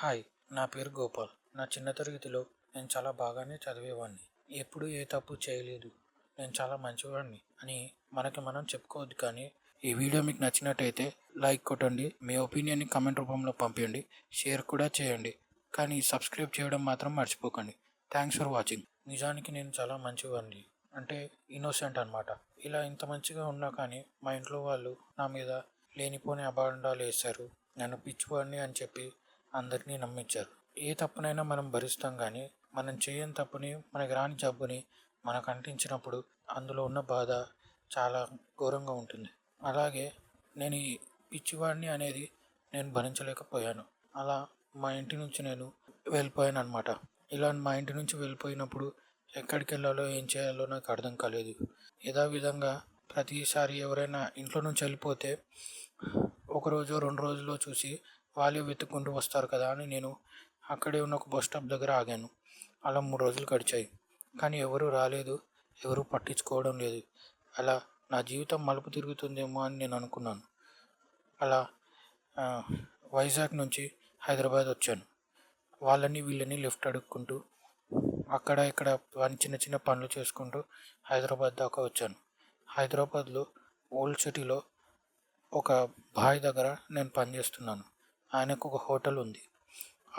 Hi, నా పేరు గోపాల్. నా చిన్న తరగతిలో నేను చాలా బాగానే చదివేవాడిని. ఎప్పుడూ ఏ తప్పు చేయలేదు. నేను చాలా మంచివాడిని అని మనకి మనం చెప్పుకోవద్దు, కానీ ఈ వీడియో మీకు నచ్చినట్టయితే లైక్ కొట్టండి, మీ ఒపీనియన్ని కామెంట్ రూపంలో పంపించండి, షేర్ కూడా చేయండి. కానీ సబ్స్క్రైబ్ చేయడం మాత్రం మర్చిపోకండి. Thanks for watching. నిజానికి నేను చాలా మంచివాడిని, అంటే ఇన్నోసెంట్ అనమాట. ఇలా ఇంత మంచిగా ఉన్నా కానీ మా ఇంట్లో వాళ్ళు నా మీద లేనిపోని అబాండాలు వేశారు. నన్ను పిచ్చివాడిని అని చెప్పి అందరినీ నమ్మించారు. ఏ తప్పునైనా మనం భరిస్తాం, కానీ మనం చేయని తప్పుని, మనకి రాని జబ్బుని మనకు అంటించినప్పుడు అందులో ఉన్న బాధ చాలా ఘోరంగా ఉంటుంది. అలాగే నేను ఈ పిచ్చివాడిని అనేది నేను భరించలేకపోయాను. అలా మా ఇంటి నుంచి నేను వెళ్ళిపోయాను అనమాట. ఇలా మా ఇంటి నుంచి వెళ్ళిపోయినప్పుడు ఎక్కడికి వెళ్ళాలో ఏం చేయాలో నాకు అర్థం కాలేదు. యథావిధంగా ప్రతిసారి ఎవరైనా ఇంట్లో నుంచి వెళ్ళిపోతే ఒకరోజు 2 రోజుల్లో చూసి వాళ్ళే వెతుక్కుంటూ వస్తారు కదా అని నేను అక్కడే ఉన్న ఒక బస్ స్టాప్ దగ్గర ఆగాను. అలా 3 రోజులు గడిచాయి, కానీ ఎవరూ రాలేదు, ఎవరూ పట్టించుకోవడం లేదు. అలా నా జీవితం మలుపు తిరుగుతుందేమో అని నేను అనుకున్నాను. అలా వైజాగ్ నుంచి హైదరాబాద్ వచ్చాను. వాళ్ళని వీళ్ళని లిఫ్ట్ అడుక్కుంటూ అక్కడ ఇక్కడ చిన్న చిన్న పనులు చేసుకుంటూ హైదరాబాద్ దాకా వచ్చాను. హైదరాబాద్లో ఓల్డ్ సిటీలో ఒక బాయ్ దగ్గర నేను పనిచేస్తున్నాను. ఆయనకు ఒక హోటల్ ఉంది.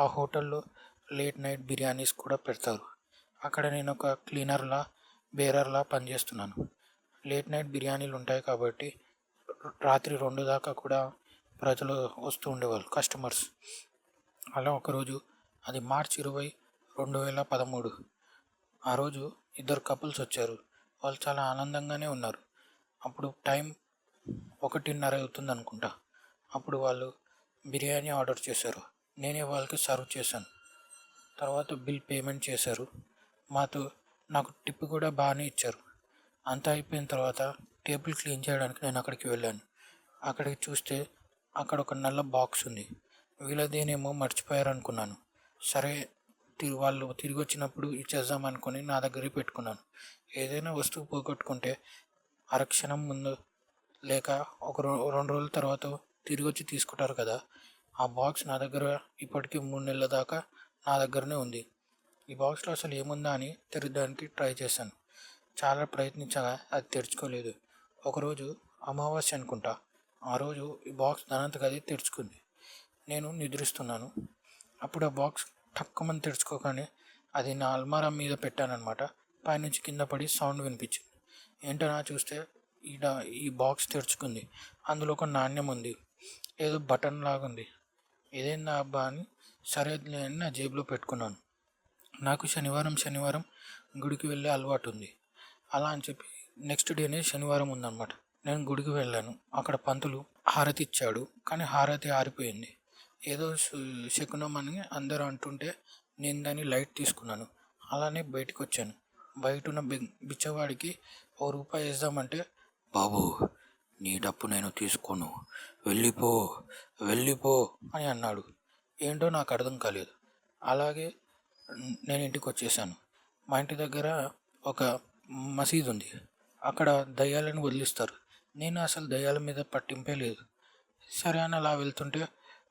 ఆ హోటల్లో లేట్ నైట్ బిర్యానీస్ కూడా పెడతారు. అక్కడ నేను ఒక క్లీనర్లా, బేరర్లా పనిచేస్తున్నాను. లేట్ నైట్ బిర్యానీలు ఉంటాయి కాబట్టి రాత్రి 2 దాకా కూడా ప్రజలు వస్తూ ఉండేవాళ్ళు, కస్టమర్స్. అలా ఒకరోజు, అది మార్చి 20, 2013. ఆ రోజు 2 కపుల్స్ వచ్చారు. వాళ్ళు చాలా ఆనందంగానే ఉన్నారు. అప్పుడు టైం 1:30 అవుతుంది అనుకుంటా. అప్పుడు వాళ్ళు బిర్యానీ ఆర్డర్ చేశారు. నేనే వాళ్ళకి సర్వ్ చేశాను. తర్వాత బిల్ పేమెంట్ చేశారు. నాకు టిప్ కూడా బాగానే ఇచ్చారు. అంతా అయిపోయిన తర్వాత టేబుల్ క్లీన్ చేయడానికి నేను అక్కడికి వెళ్ళాను. అక్కడికి చూస్తే అక్కడ ఒక నల్ల బాక్స్ ఉంది. వీళ్ళదేనేమో మర్చిపోయారు అనుకున్నాను. సరే, వాళ్ళు తిరిగి వచ్చినప్పుడు ఇచ్చేద్దాం అనుకుని నా దగ్గరే పెట్టుకున్నాను. ఏదైనా వస్తువు పోగొట్టుకుంటే అరక్షణం ముందు లేక ఒక 2 రోజుల తర్వాత తిరిగి వచ్చి తీసుకుంటారు కదా. ఆ బాక్స్ నా దగ్గర ఇప్పటికీ 3 నెలల దాకా నా దగ్గరనే ఉంది. ఈ బాక్స్లో అసలు ఏముందా అని తెరవడానికి ట్రై చేశాను. చాలా ప్రయత్నించగా అది తెరుచుకోలేదు. ఒకరోజు అమావాస్య అనుకుంటా. ఆ రోజు ఈ బాక్స్ దానంతకు అది తెరుచుకుంది. నేను నిద్రిస్తున్నాను. అప్పుడు ఆ బాక్స్ టక్కుమని తెరుచుకోగానే అది నా అల్మారా మీద పెట్టానన్నమాట. పైనుంచి కింద పడి సౌండ్ వినిపించింది. ఏంటనా చూస్తే ఈ బాక్స్ తెరుచుకుంది. అందులో ఒక నాణ్యం ఉంది, ఏదో బటన్ లాగా ఉంది. ఏదైనా అబ్బా అని సరే అని నా జేబులో పెట్టుకున్నాను. నాకు శనివారం గుడికి వెళ్ళే అలవాటు ఉంది. అలా అని చెప్పి నెక్స్ట్ డేనే శనివారం ఉందన్నమాట. నేను గుడికి వెళ్ళాను. అక్కడ పంతులు హారతి ఇచ్చాడు, కానీ హారతి ఆరిపోయింది. ఏదో శకునం అని అందరూ అంటుంటే నేను దాన్ని లైట్ తీసుకున్నాను. అలానే బయటకు వచ్చాను. బయట ఉన్న బిచ్చవాడికి ₹1 వేద్దామంటే, బాబు నీ డప్పు నేను తీసుకోను, వెళ్ళిపో అని అన్నాడు. ఏంటో నాకు అర్థం కాలేదు. అలాగే నేను ఇంటికి వచ్చేసాను. మా ఇంటి దగ్గర ఒక మసీదు ఉంది. అక్కడ దయ్యాలను వదిలిస్తారు. నేను అసలు దయ్యాల మీద పట్టింపే లేదు. సరే అని అలా వెళ్తుంటే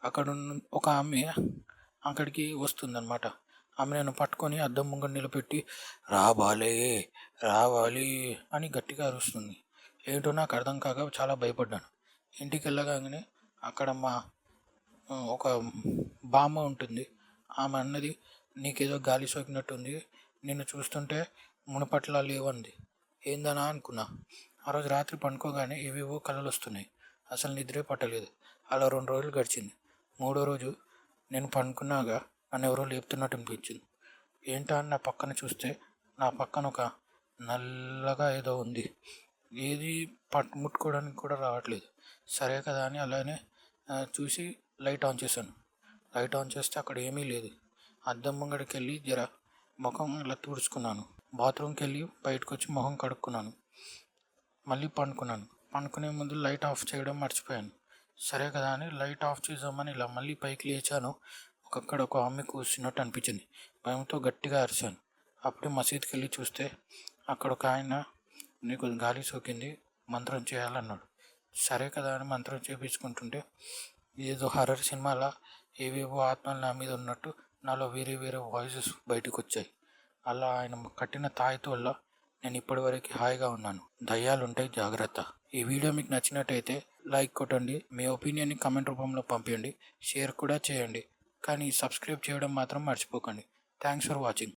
అక్కడ ఒక ఆమె అక్కడికి వస్తుందన్నమాట. ఆమె నన్ను పట్టుకొని అద్దం ముంగట నిలబెట్టి రావాలి అని గట్టిగా అరుస్తుంది. ఏంటో నాకు అర్థం కాక చాలా భయపడ్డాను. ఇంటికి వెళ్ళగానే అక్కడ ఒక బామ్మ ఉంటుంది. ఆమె అన్నది, నీకేదో గాలి సోకినట్టుంది, నిన్ను చూస్తుంటే మునపట్ల లేవంది. ఏందనా అనుకున్నా. ఆ రోజు రాత్రి పండుకోగానే ఏవేవో కలలు వస్తున్నాయి. అసలు నిద్రే పట్టలేదు. అలా 2 రోజులు గడిచింది. 3వ రోజు నేను పండుకున్నాక నన్ను ఎవరో లేపుతున్నట్టు అనిపించింది. ఏంటా అని నా పక్కన చూస్తే నా పక్కన ఒక నల్లగా ఏదో ఉంది. ఏది ముట్టుకోవడానికి కూడా రావట్లేదు. సరే కదా అని అలానే చూసి లైట్ ఆన్ చేశాను. లైట్ ఆన్ చేస్తే అక్కడ ఏమీ లేదు. అద్దం ముంగడికి వెళ్ళి ముఖం ఇలా తుడుచుకున్నాను. బాత్రూమ్కి వెళ్ళి బయటకు వచ్చి మొహం కడుక్కున్నాను. మళ్ళీ పండుకునే ముందు లైట్ ఆఫ్ చేయడం మర్చిపోయాను. సరే కదా అని లైట్ ఆఫ్ చేద్దామని ఇలా మళ్ళీ పైకి లేచాను. అక్కడ ఒక ఆమె కూర్చున్నట్టు అనిపించింది. భయంతో గట్టిగా అరిచాను. అప్పుడే మసీద్కి వెళ్ళి చూస్తే అక్కడ ఒక ఆయన, నీకు గాలి సోకింది, మంత్రం చేయాలన్నాడు. సరే కదా అని మంత్రం చేయించుకుంటుంటే ఏదో హర్రర్ సినిమాలా ఏవేవో ఆత్మలు నా మీద ఉన్నట్టు నాలో వేరే వేరే వాయిసెస్ బయటకు వచ్చాయి. అలా ఆయన కట్టిన తాయెత్తు వల్ల నేను ఇప్పటివరకు హాయిగా ఉన్నాను. దయ్యాలుంటాయి, జాగ్రత్త. ఈ వీడియో మీకు నచ్చినట్టయితే లైక్ కొట్టండి, మీ ఒపీనియన్ని కామెంట్ రూపంలో పంపించండి, షేర్ కూడా చేయండి. కానీ సబ్స్క్రైబ్ చేయడం మాత్రం మర్చిపోకండి. Thanks for watching.